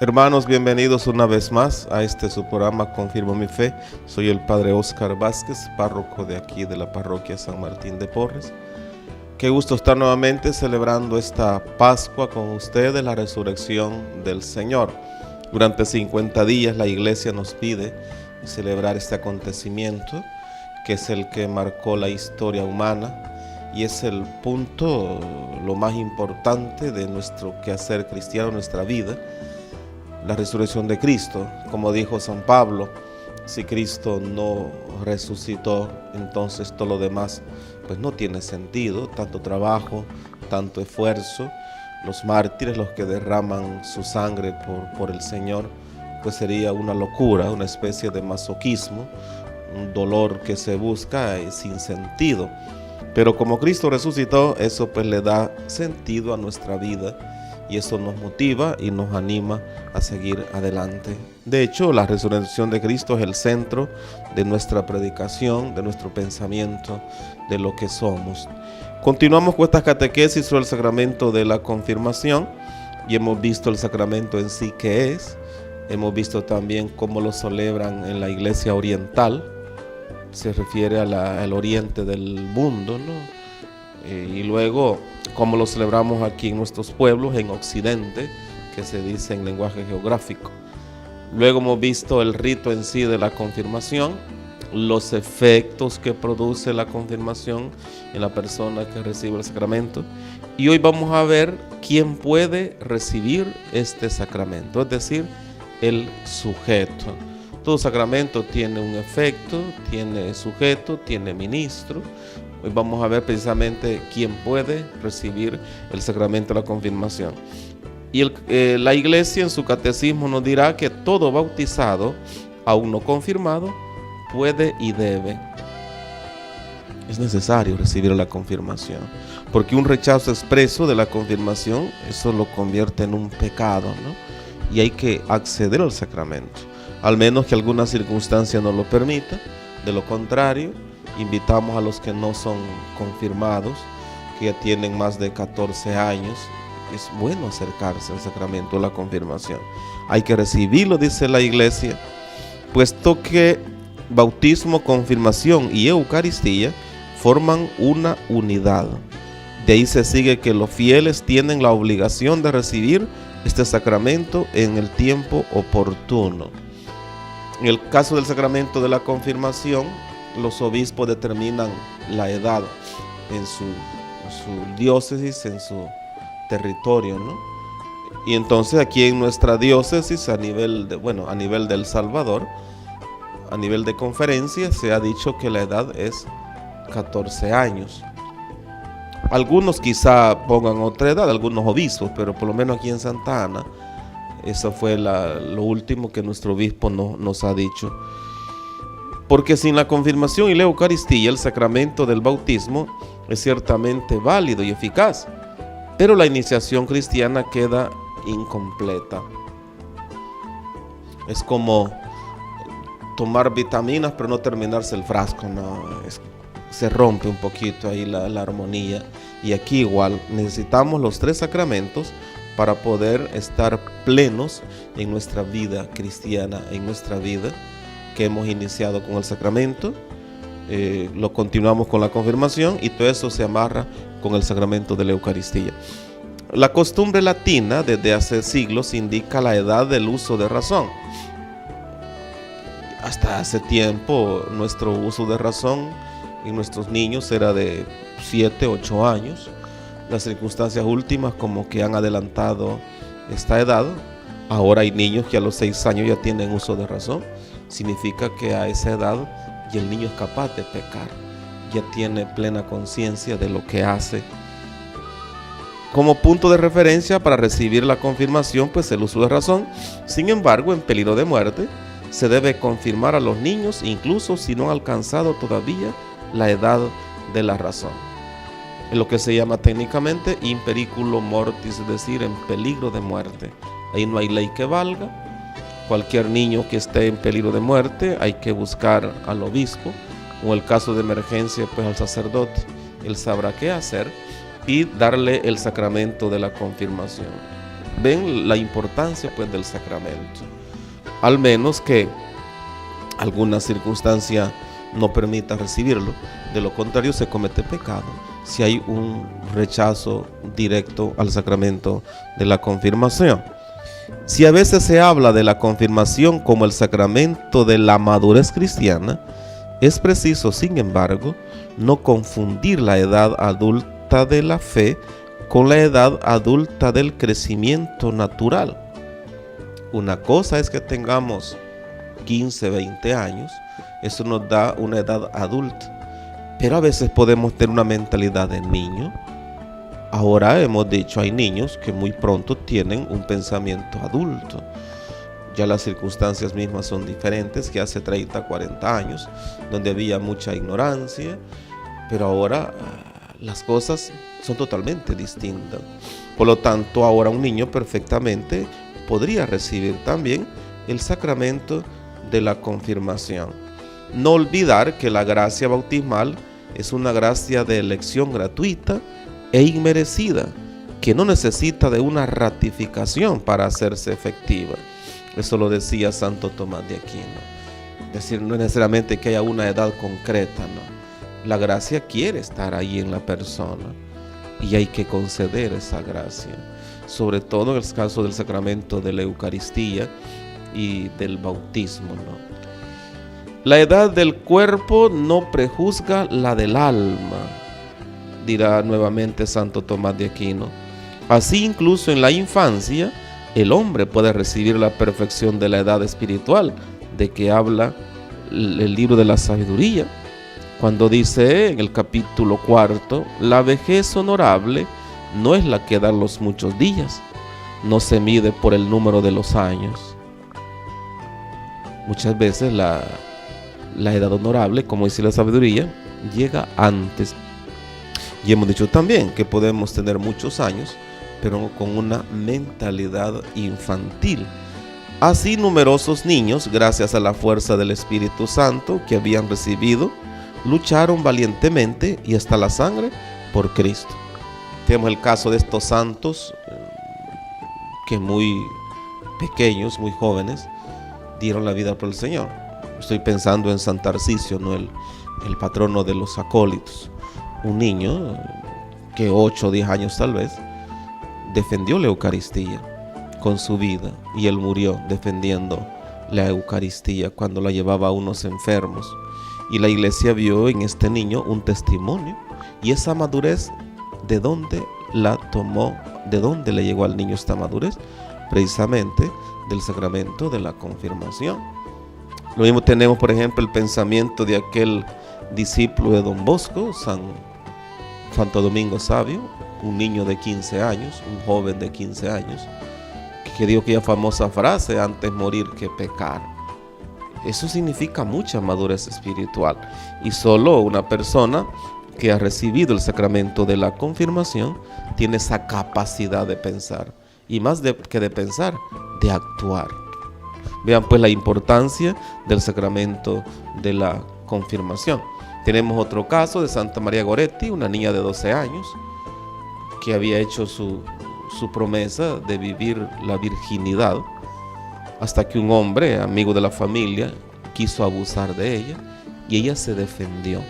Hermanos, bienvenidos una vez más a su programa Confirmo mi Fe. Soy el Padre Óscar Vázquez, párroco de aquí de la parroquia San Martín de Porres. Qué gusto estar nuevamente celebrando esta Pascua con ustedes, la resurrección del Señor. Durante 50 días la Iglesia nos pide celebrar este acontecimiento, que es el que marcó la historia humana y es el punto, lo más importante de nuestro quehacer cristiano, nuestra vida. La resurrección de Cristo, como dijo San Pablo, si Cristo no resucitó, entonces todo lo demás pues no tiene sentido, tanto trabajo, tanto esfuerzo. Los mártires, los que derraman su sangre por el Señor, pues sería una locura, una especie de masoquismo, un dolor que se busca sin sentido. Pero como Cristo resucitó, eso pues le da sentido a nuestra vida. Y eso nos motiva y nos anima a seguir adelante. De hecho, la resurrección de Cristo es el centro de nuestra predicación, de nuestro pensamiento, de lo que somos. Continuamos con esta catequesis sobre el sacramento de la confirmación y hemos visto el sacramento en sí que es. Hemos visto también cómo lo celebran en la iglesia oriental. Se refiere al oriente del mundo, ¿no? Y luego como lo celebramos aquí en nuestros pueblos, en Occidente, que se dice en lenguaje geográfico. Luego hemos visto el rito en sí de la confirmación, los efectos que produce la confirmación en la persona que recibe el sacramento. Y hoy vamos a ver quién puede recibir este sacramento, es decir, el sujeto. Todo sacramento tiene un efecto, tiene sujeto, tiene ministro. Hoy vamos a ver precisamente quién puede recibir el sacramento de la confirmación. Y la Iglesia en su catecismo nos dirá que todo bautizado, aún no confirmado, puede y debe. Es necesario recibir la confirmación, porque un rechazo expreso de la confirmación, eso lo convierte en un pecado, ¿no? Y hay que acceder al sacramento, al menos que alguna circunstancia nos lo permita. De lo contrario, invitamos a los que no son confirmados, que ya tienen más de 14 años, es bueno acercarse al sacramento de la confirmación. Hay que recibirlo, dice la Iglesia, puesto que bautismo, confirmación y Eucaristía forman una unidad. De ahí se sigue que los fieles tienen la obligación de recibir este sacramento en el tiempo oportuno. En el caso del sacramento de la confirmación, los obispos determinan la edad en su diócesis, en su territorio, ¿no? Y entonces aquí en nuestra diócesis, a nivel del Salvador, a nivel de conferencia, se ha dicho que la edad es 14 años. Algunos quizá pongan otra edad, algunos obispos, pero por lo menos aquí en Santa Ana, eso fue lo último que nuestro obispo nos ha dicho. Porque sin la confirmación y la Eucaristía, el sacramento del bautismo es ciertamente válido y eficaz, pero la iniciación cristiana queda incompleta. Es como tomar vitaminas pero no terminarse el frasco, ¿no? Se rompe un poquito ahí la armonía. Y aquí igual necesitamos los tres sacramentos para poder estar plenos en nuestra vida cristiana, en nuestra vida que hemos iniciado con el sacramento, lo continuamos con la confirmación y todo eso se amarra con el sacramento de la Eucaristía. La costumbre latina desde hace siglos indica la edad del uso de razón. Hasta hace tiempo nuestro uso de razón en nuestros niños era de 7, 8 años. Las circunstancias últimas como que han adelantado esta edad. Ahora hay niños que a los 6 años ya tienen uso de razón. Significa que a esa edad ya el niño es capaz de pecar, ya tiene plena conciencia de lo que hace. Como punto de referencia para recibir la confirmación, pues el uso de razón. Sin embargo, en peligro de muerte, se debe confirmar a los niños, incluso si no han alcanzado todavía la edad de la razón. Es lo que se llama técnicamente in periculo mortis, es decir, en peligro de muerte. Ahí no hay ley que valga. Cualquier niño que esté en peligro de muerte hay que buscar al obispo, o en el caso de emergencia pues al sacerdote. Él sabrá qué hacer y darle el sacramento de la confirmación. ven la importancia pues del sacramento, al menos que alguna circunstancia no permita recibirlo. De lo contrario, se comete pecado si hay un rechazo directo al sacramento de la confirmación. Si a veces se habla de la confirmación como el sacramento de la madurez cristiana, es preciso, sin embargo, no confundir la edad adulta de la fe con la edad adulta del crecimiento natural. Una cosa es que tengamos 15, 20 años, eso nos da una edad adulta, pero a veces podemos tener una mentalidad de niño. Ahora hemos dicho, hay niños que muy pronto tienen un pensamiento adulto. Ya las circunstancias mismas son diferentes que hace 30, 40 años, donde había mucha ignorancia, pero ahora las cosas son totalmente distintas. Por lo tanto, ahora un niño perfectamente podría recibir también el sacramento de la confirmación. No olvidar que la gracia bautismal es una gracia de elección gratuita e inmerecida, que no necesita de una ratificación para hacerse efectiva. Eso lo decía Santo Tomás de Aquino. Es decir, no es necesariamente que haya una edad concreta, no. La gracia quiere estar ahí en la persona y hay que conceder esa gracia, sobre todo en el caso del sacramento de la Eucaristía y del bautismo, ¿no? La edad del cuerpo no prejuzga la del alma, dirá nuevamente Santo Tomás de Aquino. Así, incluso en la infancia, el hombre puede recibir la perfección de la edad espiritual, de que habla el libro de la sabiduría, cuando dice en el capítulo 4, la vejez honorable no es la que dan los muchos días, no se mide por el número de los años. Muchas veces la edad honorable, como dice la sabiduría, llega antes. Y hemos dicho también que podemos tener muchos años, pero con una mentalidad infantil. Así, numerosos niños, gracias a la fuerza del Espíritu Santo que habían recibido, lucharon valientemente y hasta la sangre por Cristo. Tenemos el caso de estos santos que muy pequeños, muy jóvenes, dieron la vida por el Señor. Estoy pensando en San Tarcisio, ¿no? el patrono de los acólitos. Un niño que 8 o 10 años tal vez defendió la Eucaristía con su vida, y él murió defendiendo la Eucaristía cuando la llevaba a unos enfermos, y la iglesia vio en este niño un testimonio. Y esa madurez, ¿de dónde la tomó? ¿De dónde le llegó al niño esta madurez? Precisamente del sacramento de la confirmación. Lo mismo tenemos, por ejemplo, el pensamiento de aquel discípulo de Don Bosco, Santo Domingo Sabio, un niño de 15 años, un joven de 15 años, que dijo aquella famosa frase: antes morir que pecar. Eso significa mucha madurez espiritual, y solo una persona que ha recibido el sacramento de la confirmación tiene esa capacidad de pensar, y más que de pensar, de actuar. Vean pues la importancia del sacramento de la confirmación. Tenemos otro caso de Santa María Goretti, una niña de 12 años que había hecho su promesa de vivir la virginidad, hasta que un hombre, amigo de la familia, quiso abusar de ella, y ella se defendió.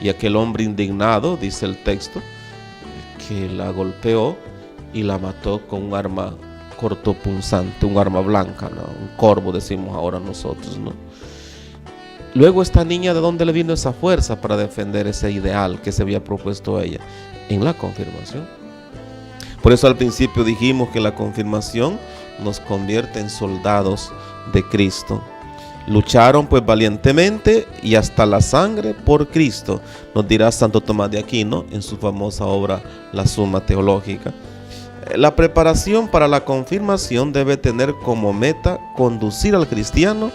Y aquel hombre indignado, dice el texto, que la golpeó y la mató con un arma cortopunzante, un arma blanca, ¿no? Un corvo decimos ahora nosotros, ¿no? Luego, esta niña, ¿de dónde le vino esa fuerza para defender ese ideal que se había propuesto a ella? En la confirmación. Por eso al principio dijimos que la confirmación nos convierte en soldados de Cristo. Lucharon pues valientemente y hasta la sangre por Cristo, nos dirá Santo Tomás de Aquino en su famosa obra La Suma Teológica. La preparación para la confirmación debe tener como meta conducir al cristiano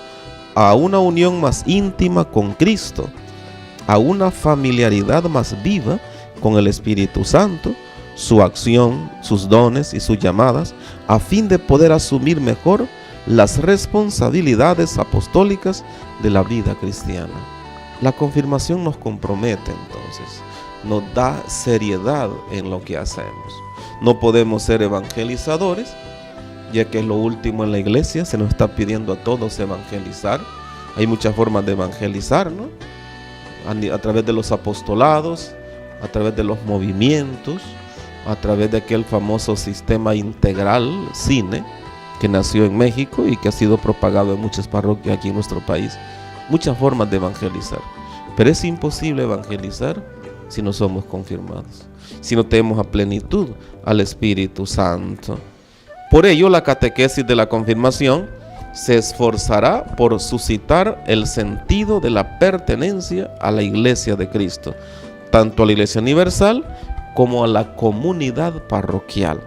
a una unión más íntima con Cristo, a una familiaridad más viva con el Espíritu Santo, su acción, sus dones y sus llamadas, a fin de poder asumir mejor las responsabilidades apostólicas de la vida cristiana. La confirmación nos compromete entonces, nos da seriedad en lo que hacemos. No podemos ser evangelizadores ya que es lo último en la iglesia. Se nos está pidiendo a todos evangelizar. Hay muchas formas de evangelizar, ¿no? A través de los apostolados, a través de los movimientos, a través de aquel famoso sistema integral, CINE, que nació en México y que ha sido propagado en muchas parroquias aquí en nuestro país. Muchas formas de evangelizar, pero es imposible evangelizar si no somos confirmados, si no tenemos a plenitud al Espíritu Santo. Por ello, la catequesis de la confirmación se esforzará por suscitar el sentido de la pertenencia a la Iglesia de Cristo, tanto a la Iglesia universal como a la comunidad parroquial.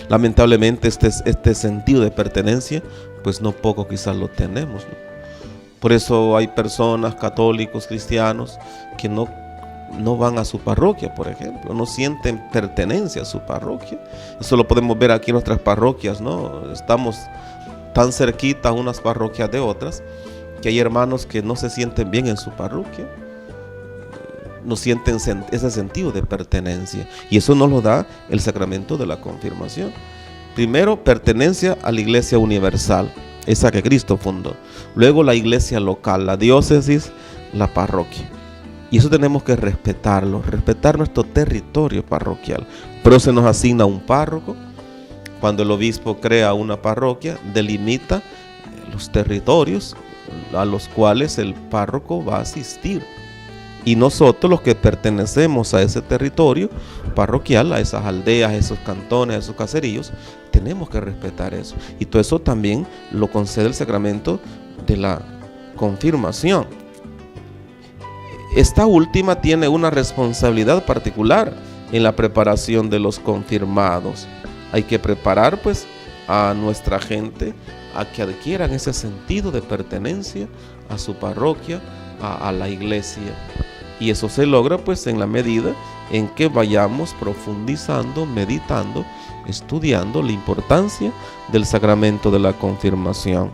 Lamentablemente este sentido de pertenencia, pues no poco quizás lo tenemos, ¿no? Por eso hay personas, católicos, cristianos, que no van a su parroquia, por ejemplo, no sienten pertenencia a su parroquia. Eso lo podemos ver aquí en nuestras parroquias, ¿no? Estamos tan cerquitas unas parroquias de otras, que hay hermanos que no se sienten bien en su parroquia, no sienten ese sentido de pertenencia, y eso nos lo da el sacramento de la confirmación. Primero, pertenencia a la Iglesia universal, esa que Cristo fundó. Luego, la iglesia local, la diócesis, la parroquia. Y eso tenemos que respetarlo, respetar nuestro territorio parroquial. Pero se nos asigna un párroco. Cuando el obispo crea una parroquia, delimita los territorios a los cuales el párroco va a asistir. Y nosotros, los que pertenecemos a ese territorio parroquial, a esas aldeas, a esos cantones, a esos caseríos, tenemos que respetar eso. Y todo eso también lo concede el sacramento de la confirmación. Esta última tiene una responsabilidad particular en la preparación de los confirmados. Hay que preparar pues a nuestra gente a que adquieran ese sentido de pertenencia a su parroquia, a la iglesia. Y eso se logra pues en la medida en que vayamos profundizando, meditando, estudiando la importancia del sacramento de la confirmación.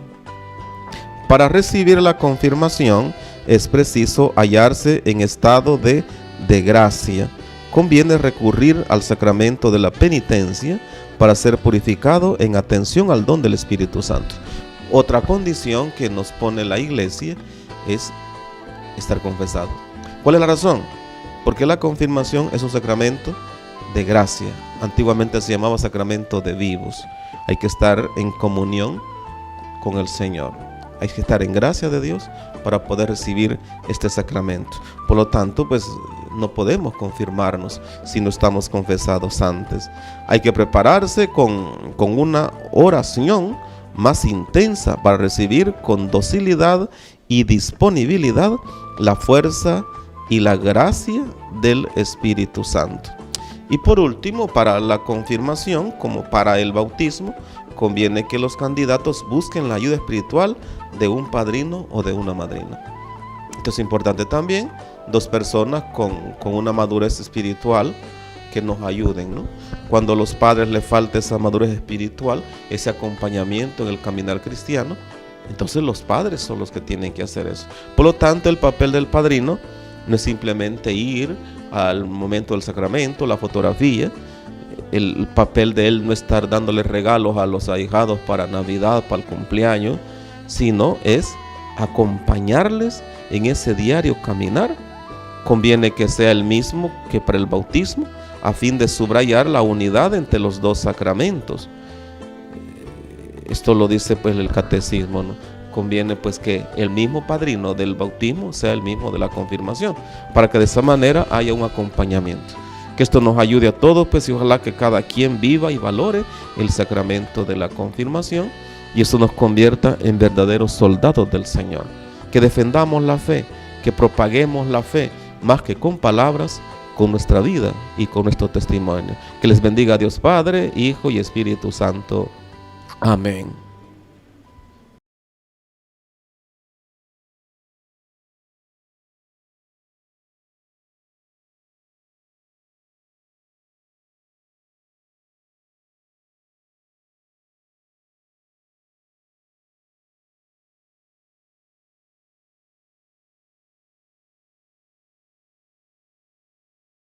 Para recibir la confirmación es preciso hallarse en estado de gracia. Conviene recurrir al sacramento de la penitencia para ser purificado en atención al don del Espíritu Santo. Otra condición que nos pone la iglesia es estar confesado. ¿Cuál es la razón? Porque la confirmación es un sacramento de gracia. Antiguamente se llamaba sacramento de vivos. Hay que estar en comunión con el Señor. Hay que estar en gracia de Dios para poder recibir este sacramento. Por lo tanto, pues no podemos confirmarnos si no estamos confesados antes. Hay que prepararse con una oración más intensa para recibir con docilidad y disponibilidad la fuerza y la gracia del Espíritu Santo. Y por último, para la confirmación, como para el bautismo, conviene que los candidatos busquen la ayuda espiritual de un padrino o de una madrina. Esto es importante también, dos personas con una madurez espiritual que nos ayuden, ¿no? Cuando a los padres les falta esa madurez espiritual, ese acompañamiento en el caminar cristiano, entonces los padres son los que tienen que hacer eso. Por lo tanto, el papel del padrino no es simplemente ir al momento del sacramento, la fotografía. El papel de él no es estar dándole regalos a los ahijados para Navidad, para el cumpleaños, sino es acompañarles en ese diario caminar. Conviene que sea el mismo que para el bautismo, a fin de subrayar la unidad entre los dos sacramentos. Esto lo dice pues el catecismo, ¿no? Conviene pues que el mismo padrino del bautismo sea el mismo de la confirmación, para que de esa manera haya un acompañamiento. Que esto nos ayude a todos, pues, y ojalá que cada quien viva y valore el sacramento de la confirmación, y eso nos convierta en verdaderos soldados del Señor. Que defendamos la fe, que propaguemos la fe, más que con palabras, con nuestra vida y con nuestro testimonio. Que les bendiga Dios Padre, Hijo y Espíritu Santo. Amén.